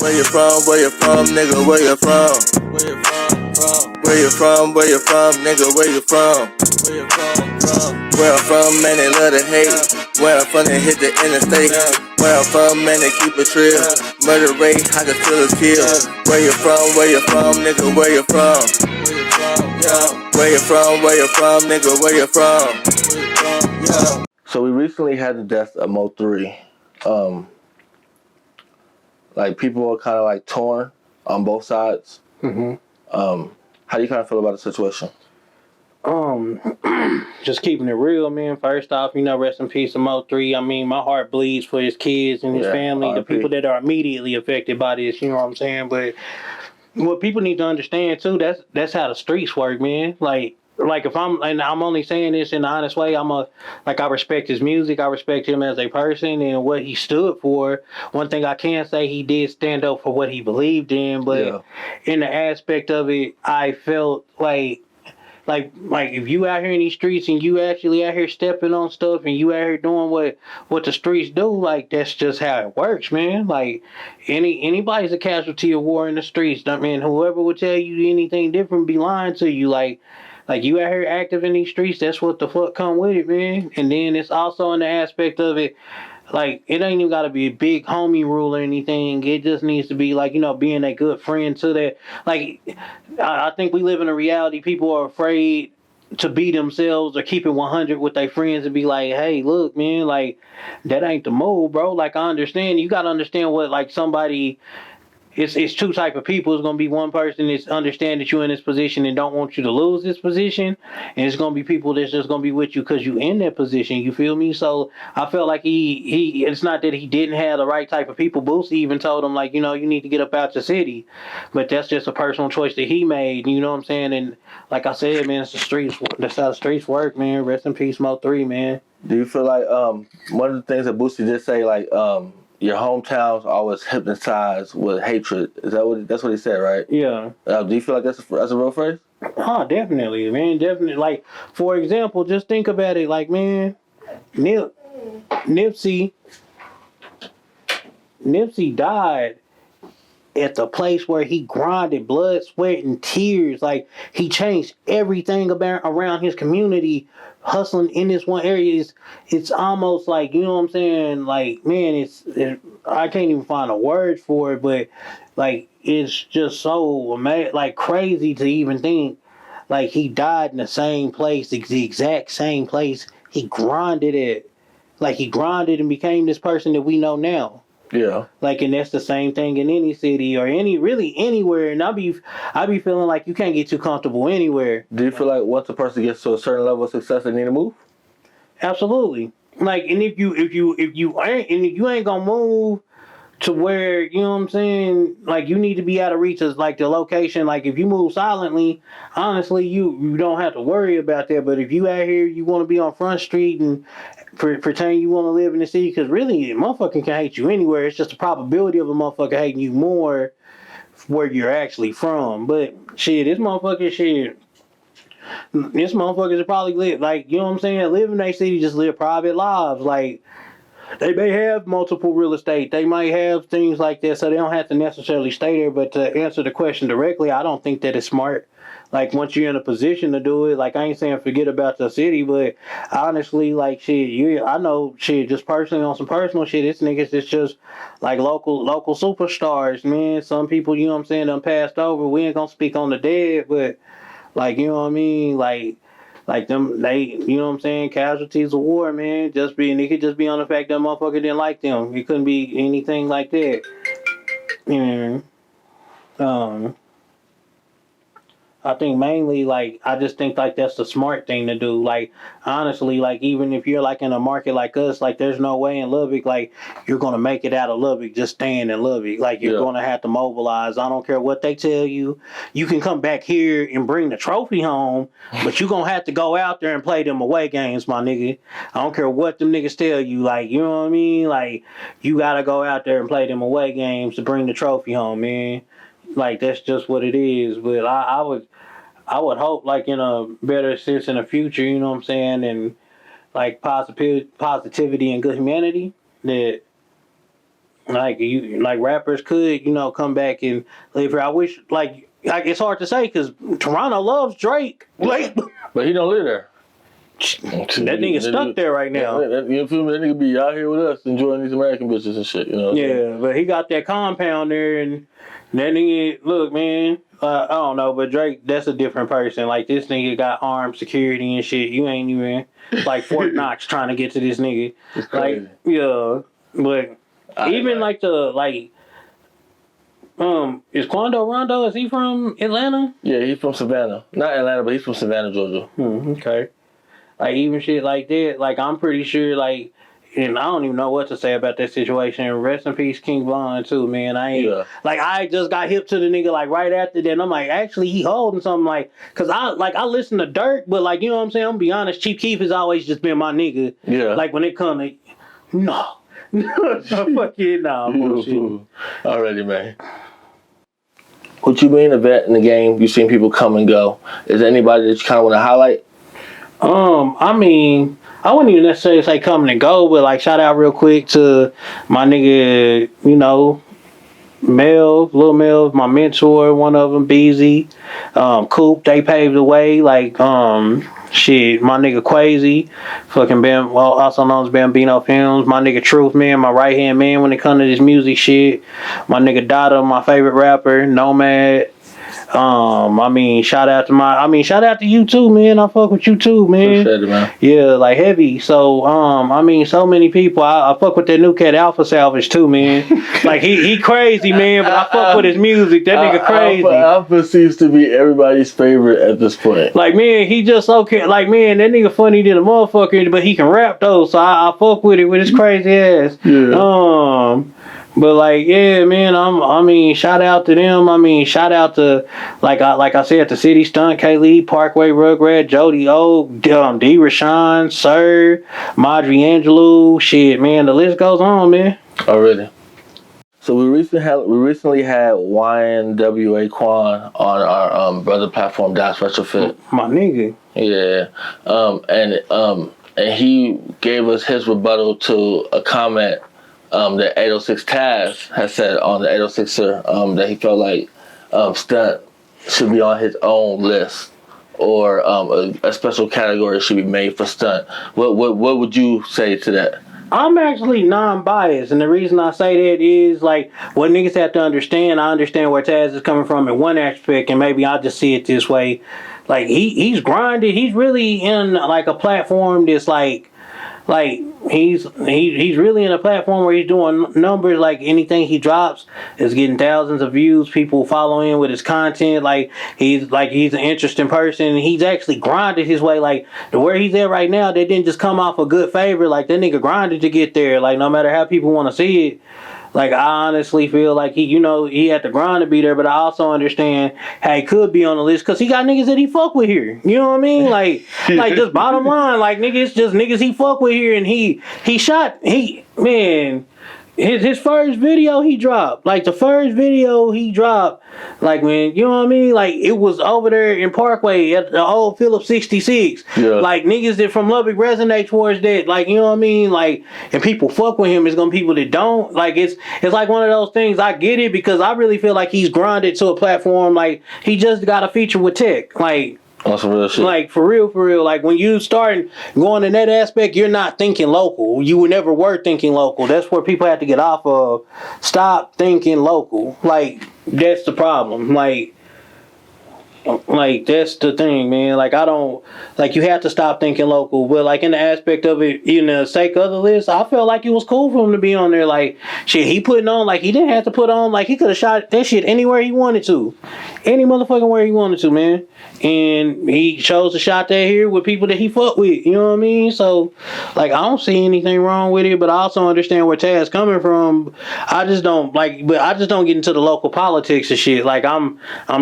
Where you from? Where you from, nigga? Where you from? Where you from? Where you from? Where you from, nigga? Where you from? Where you from? Where I'm from, man, they love to hate. Where I'm from, they hit the interstate. Where I'm from, man, they keep it real. Murder rate, I can feel a kill. Where you from? Where you from, nigga? Where you from? Where you from? Where you from, nigga? Where you from? So we recently had the death of Mo3. Like, people are kind of like torn on both sides. Mm-hmm. How do you kind of feel about the situation? Just keeping it real, man. First off, rest in peace to Mo3. I mean, my heart bleeds for his kids and his family, the people that are immediately affected by this, you know what I'm saying? But what people need to understand too, that's how the streets work, man. Like if I'm only saying this in an honest way, I respect his music, I respect him as a person and what he stood for. One thing I can say, he did stand up for what he believed in, but in the aspect of it, I felt like if you out here in these streets and you actually out here stepping on stuff and you out here doing what the streets do, like, that's just how it works, man. Like, anybody's a casualty of war in the streets. I mean, whoever would tell you anything different be lying to you. Like you out here active in these streets, that's what the fuck come with it, man. And then it's also in the aspect of it, like, it ain't even got to be a big homie rule or anything. It just needs to be, like, being a good friend to that. Like, I think we live in a reality. People are afraid to be themselves or keep it 100 with their friends and be like, hey, look, man, like, that ain't the move, bro. Like, I understand. You got to understand what, like, somebody... It's two type of people. It's gonna be one person that's understand that you're in this position and don't want you to lose this position, and it's gonna be people that's just gonna be with you because you in that position. You feel me? So I felt like he. It's not that he didn't have the right type of people. Boosie even told him, like, you need to get up out your city, but that's just a personal choice that he made. You know what I'm saying? And like I said, man, it's the streets. That's how the streets work, man. Rest in peace, Mo3, man. Do you feel like one of the things that Boosie did say, like, your hometown's always hypnotized with hatred? That's what he said, right? Yeah. Do you feel like that's a real phrase? Oh, definitely, man. Definitely. Like, for example, just think about it. Like, man, Nipsey died at the place where he grinded blood, sweat, and tears. Like, he changed everything around his community, hustling in this one area. It's almost like, you know what I'm saying? Like, man, I can't even find a word for it, but like, it's just so like crazy to even think. Like, he died in the same place, the exact same place he grinded at. Like, he grinded and became this person that we know now. Yeah. Like, and that's the same thing in any city or really anywhere. And I be feeling like you can't get too comfortable anywhere. Do you feel like once a person gets to a certain level of success, they need to move? Absolutely. Like, and if you ain't gonna move to where, you know what I'm saying, like, you need to be out of reach of, like, the location. Like, if you move silently, honestly, you don't have to worry about that. But if you out here, you want to be on Front Street and pretend you want to live in the city, because really, a motherfucker can hate you anywhere. It's just the probability of a motherfucker hating you more where you're actually from. But shit, this motherfuckers probably live, like, you know what I'm saying, live in their city, just live private lives. Like, they may have multiple real estate. They might have things like that, so they don't have to necessarily stay there. But to answer the question directly, I don't think that it's smart. Like, once you're in a position to do it, like, I ain't saying forget about the city, but honestly, like, shit, I know, shit, just personally on some personal shit, this niggas is just like local superstars, man. Some people, you know what I'm saying, done passed over. We ain't gonna speak on the dead, but, like, you know what I mean, like them, they, you know what I'm saying, casualties of war, man. It could just be on the fact that motherfucker didn't like them. It couldn't be anything like that. I think mainly, like, I just think, like, that's the smart thing to do. Like, honestly, like, even if you're, like, in a market like us, like, there's no way in Lubbock, like, you're going to make it out of Lubbock just staying in Lubbock. Like, you're going to have to mobilize. I don't care what they tell you. You can come back here and bring the trophy home, but you're going to have to go out there and play them away games, my nigga. I don't care what them niggas tell you. Like, you know what I mean? Like, you got to go out there and play them away games to bring the trophy home, man. Like, that's just what it is. But I would hope, like, in a better sense in the future, you know what I'm saying, and, like, positivity and good humanity, that Like rappers could, come back and live here. I wish, like it's hard to say because Toronto loves Drake. Like, but he don't live there. That nigga stuck there right now. You feel me? That nigga be out here with us enjoying these American bitches and shit. Yeah, but he got that compound there, and that nigga, look, man. I don't know, but Drake, that's a different person. Like, this nigga got armed security and shit. You ain't even like Fort Knox trying to get to this nigga. Like, yeah, but even like is Quando Rondo? Is he from Atlanta? Yeah, he's from Savannah. Not Atlanta, but he's from Savannah, Georgia. Okay. Like, even shit like that, like, I'm pretty sure, like, and I don't even know what to say about that situation. Rest in peace, King Von, too, man. I just got hip to the nigga, like, right after that, and I'm like, actually, he holding something, like, because I listen to Dirk, but, like, you know what I'm saying? I'm gonna be honest, Chief Keef has always just been my nigga. Yeah. Like, when it comes to, no. Fuck it, nah, bullshit. Alrighty, man. What you being a vet in the game, you've seen people come and go. Is there anybody that you kind of want to highlight? I mean, I wouldn't even necessarily say coming and go, but like shout out real quick to my nigga, Lil Mel, my mentor, one of them, Beezy, Coop, they paved the way. Like, shit, my nigga Quasi, also known as Bambino Films, my nigga Truth, man, my right hand man when it comes to this music shit. My nigga Dada, my favorite rapper, Nomad. Shout out to you too, man. I fuck with you too, man. Appreciate it, man. Yeah, like heavy. So, so many people. I fuck with that new cat Alpha Salvage too, man. Like he crazy, man, but I fuck with his music. That nigga crazy. Alpha seems to be everybody's favorite at this point. Like, man, he just okay. Like, man, that nigga funny than a motherfucker, but he can rap though. So I fuck with it with his crazy ass. Yeah. But like, yeah, man, shout out to them. Shout out to like I said, the City Stunt, K-Lee, Parkway, Rugrat, Jody O, D. Rashawn, Sir, Madri Angelou, shit, man, the list goes on, man. Already. So we recently had YNWA Quan on our brother platform, DALLASRETROFIT. My nigga. Yeah. And he gave us his rebuttal to a comment that 806 Taz has said on the 806er that he felt like Stunt should be on his own list, or a special category should be made for Stunt. What would you say to that? I'm actually non-biased, and the reason I say that is like what niggas have to understand. I understand where Taz is coming from in one aspect, and maybe I'll just see it this way. Like he's grinded. He's really in like a platform that's like he's really in a platform where he's doing numbers. Like anything he drops is getting thousands of views, people following with his content. Like he's an interesting person. He's actually grinded his way. Like the where he's at right now, that didn't just come off a good favor. Like that nigga grinded to get there. Like no matter how people want to see it. Like, I honestly feel like he had to grind to be there, but I also understand how he could be on the list because he got niggas that he fuck with here. You know what I mean? Like just bottom line, like, nigga, it's just niggas he fuck with here, and his first video he dropped, like, like, man, you know what I mean? Like, it was over there in Parkway at the old Phillips 66. Yeah. Like, niggas that from Lubbock resonate towards that. Like, you know what I mean? Like, and people fuck with him. It's gonna be people that don't. Like, it's like one of those things. I get it because I really feel like he's grinded to a platform. Like, he just got a feature with Tech. Like, on some real shit. Like, for real. Like, when you start going in that aspect, you're not thinking local. You never were thinking local. That's where people have to get off of. Stop thinking local. Like, that's the problem. Like, that's the thing, man. Like, you have to stop thinking local. But, like, in the aspect of it, in the sake of the list, I felt like it was cool for him to be on there. Like, shit, he putting on, like, he didn't have to put on, like, he could have shot that shit anywhere he wanted to. Any motherfucking where he wanted to, man. And he chose to shot that here with people that he fuck with. You know what I mean? So, like, I don't see anything wrong with it, but I also understand where Taz coming from. I just don't get into the local politics and shit. Like, I'm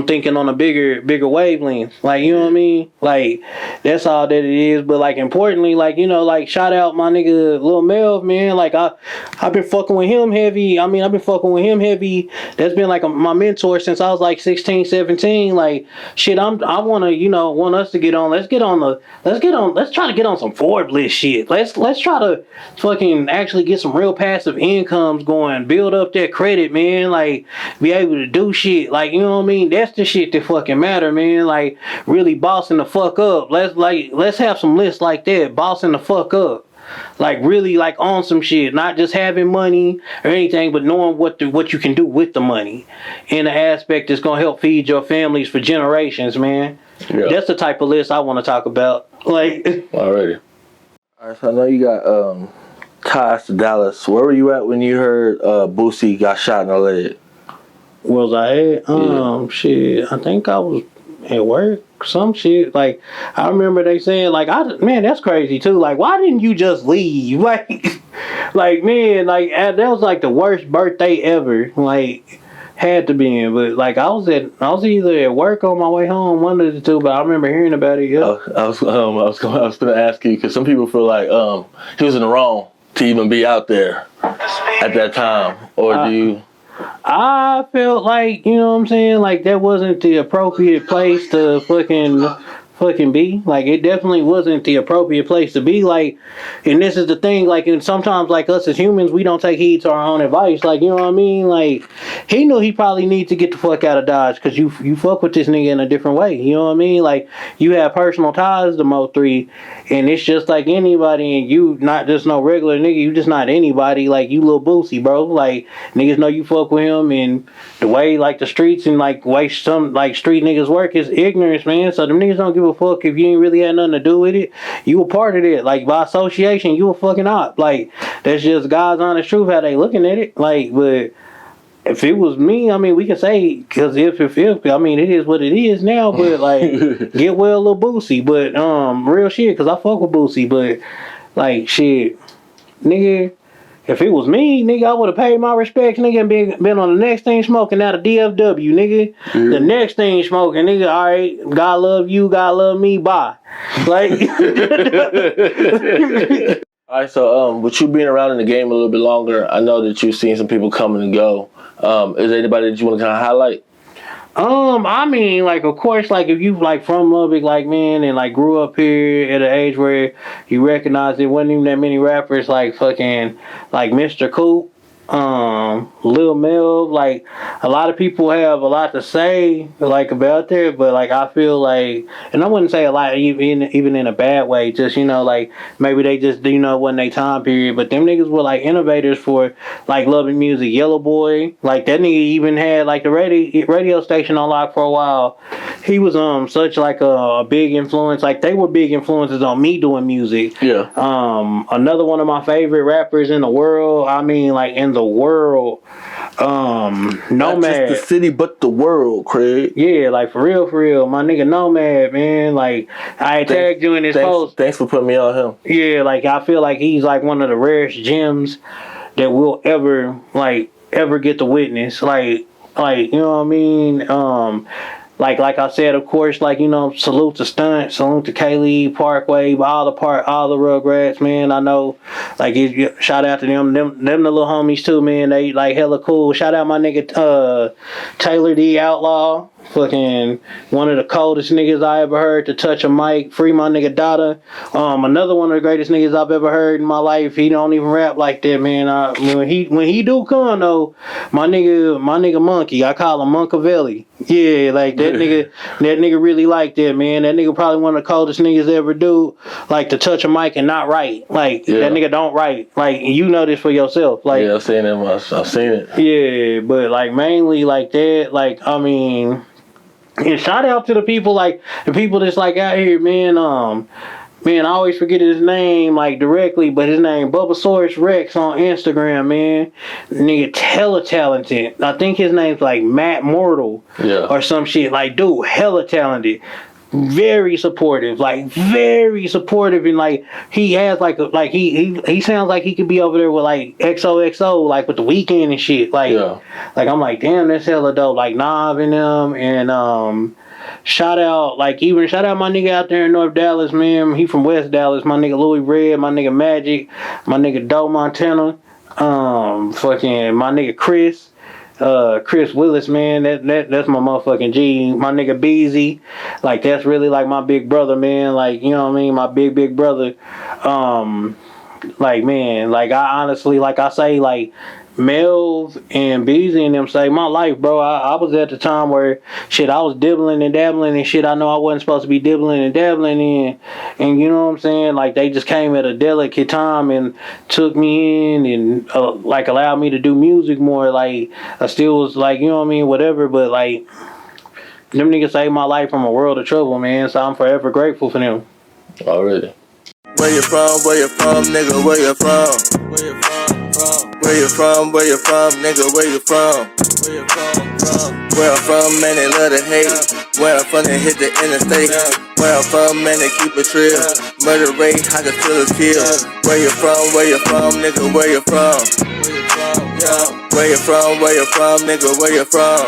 thinking on a bigger bigger wavelengths. Like, you know what I mean? Like, that's all that it is. But like, importantly, like, you know, like, shout out my nigga Lil Melv, man. Like, I've been fucking with him heavy. I mean, I've been fucking with him heavy. That's been like my mentor since I was like 16, 17. Like, shit, I want to, you know, want us to get on. Let's try to get on some Forbes list shit. Let's try to fucking actually get some real passive incomes going, build up that credit, man. Like, be able to do shit. Like, you know what I mean? That's the shit that fucking matter, man. Like, really bossing the fuck up. Let's have some lists like that, bossing the fuck up. Like, really, like, on some shit, not just having money or anything, but knowing what you can do with the money in an aspect that's gonna help feed your families for generations, man. Yeah. That's the type of list I want to talk about. Like, already. All right, so I know you got ties to Dallas. Where were you at when you heard Boosie got shot in the leg? Was I at? Shit, I think I was at work. Some shit. Like, I remember they saying, like, man, that's crazy too. Like, why didn't you just leave? Like, man, like, that was like the worst birthday ever. Like, had to be in, but like, I was either at work or on my way home, one of the two. But I remember hearing about it. Yeah. I was gonna ask you, because some people feel like he was in the wrong to even be out there at that time, or do you? I felt like, you know what I'm saying, like, that wasn't the appropriate place to fucking be. Like, it definitely wasn't the appropriate place to be. Like, and this is the thing, like, and sometimes, like, us as humans, we don't take heed to our own advice. Like, you know what I mean? Like, he knew he probably need to get the fuck out of Dodge, because you fuck with this nigga in a different way. You know what I mean? Like, you have personal ties to Mo3, and it's just like anybody, and you not just no regular nigga, you just not anybody. Like, you Lil Boosie, bro. Like, niggas know you fuck with him, and the way, like, the streets and, like, way some, like, street niggas work is ignorance, man. So them niggas don't give a fuck if you ain't really had nothing to do with it. You a part of it. Like, by association, you a fucking op. Like, that's just God's honest truth, how they looking at it. Like, but if it was me, I mean, we can say, because if, I mean, it is what it is now, but, like, get well, Lil Boosie. But, real shit, because I fuck with Boosie, but, like, shit, nigga, if it was me, nigga, I would have paid my respects, nigga, and been on the next thing smoking out of DFW, nigga. Yeah. The next thing smoking, nigga, all right, God love you, God love me, bye. Like, all right, so with you being around in the game a little bit longer, I know that you've seen some people coming and go. Is there anybody that you want to kind of highlight? I mean, like, of course, like, if you, like, from Lubbock, like, man, and, like, grew up here at an age where you recognize there wasn't even that many rappers, like, fucking, like, Mr. Coop, Lil Melv, like, a lot of people have a lot to say, like, about that, but, like, I feel like, and I wouldn't say a lot even in a bad way, just, you know, like, maybe they just, you know, wasn't their time period, but them niggas were, like, innovators for, like, Lubbock music. Yellow Boy, like, that nigga even had, like, the radio station on lock for a while. He was such, like, a big influence. Like, they were big influences on me doing music. Yeah. Another one of my favorite rappers in the world, I mean, like, in the world, Nomad. Not just the city, but the world, Craig. Yeah, like, for real, my nigga Nomad, man. Like, I tagged you in his post. Thanks for putting me on him. Yeah, like, I feel like he's, like, one of the rarest gems that we'll ever get to witness. Like, you know what I mean? Like I said, of course, like, you know, salute to Stunt, salute to Kaylee, Parkway, all the Rugrats, man. I know, like, shout out to them the little homies too, man. They, like, hella cool. Shout out my nigga Taylor D Outlaw, fucking one of the coldest niggas I ever heard to touch a mic. Free my nigga Dada. Another one of the greatest niggas I've ever heard in my life. He don't even rap like that, man. When he do come though, my nigga Monkey, I call him Moncavelli. Yeah, like, that nigga really like that, man. That nigga probably one of the coldest niggas ever do, like, to touch a mic and not write. Like, that nigga don't write. Like, you know this for yourself. Like, yeah, I've seen him. I've seen it. Yeah, but, like, mainly like that. Like, I mean, and shout out to the people, like, the people that's, like, out here, man. Man, I always forget his name, like, directly, but his name, Bubbasaurus Rex on Instagram, man. Nigga, hella talented. I think his name's, like, Matt Mortal. Yeah. Or some shit. Like, dude, hella talented. very supportive, like very supportive, and like he has like he sounds like he could be over there with like XOXO, like with the Weeknd and shit. Like, like I'm like, damn, that's hella dope. Like Nav and them, and shout out my nigga out there in North Dallas, man. He from West Dallas. My nigga Louis Red, my nigga Magic, my nigga Doe Montana, fucking my nigga Chris Willis, man. That's my motherfucking G. My nigga Beezy, like that's really like my big brother, man. Like, you know what I mean, my big brother. Like, man, like I honestly, like I say, like Melv and Beezy and them saved my life, bro. I was at the time where shit, I was dibbling and dabbling and shit I know I wasn't supposed to be dibbling and dabbling in, and you know what I'm saying, like they just came at a delicate time and took me in and like allowed me to do music more. Like I still was like, you know what I mean, whatever, but like them niggas saved my life from a world of trouble, man. So I'm forever grateful for them. Already. Where you from, nigga, where you from? Where you from, nigga, where you from? Where I'm from, man, they love to hate. Where I'm from, they hit the interstate. Where I'm from, man, they keep it real. Murder rate, I can still kill. Where you from, nigga, where you from? Where you from, nigga, where you from?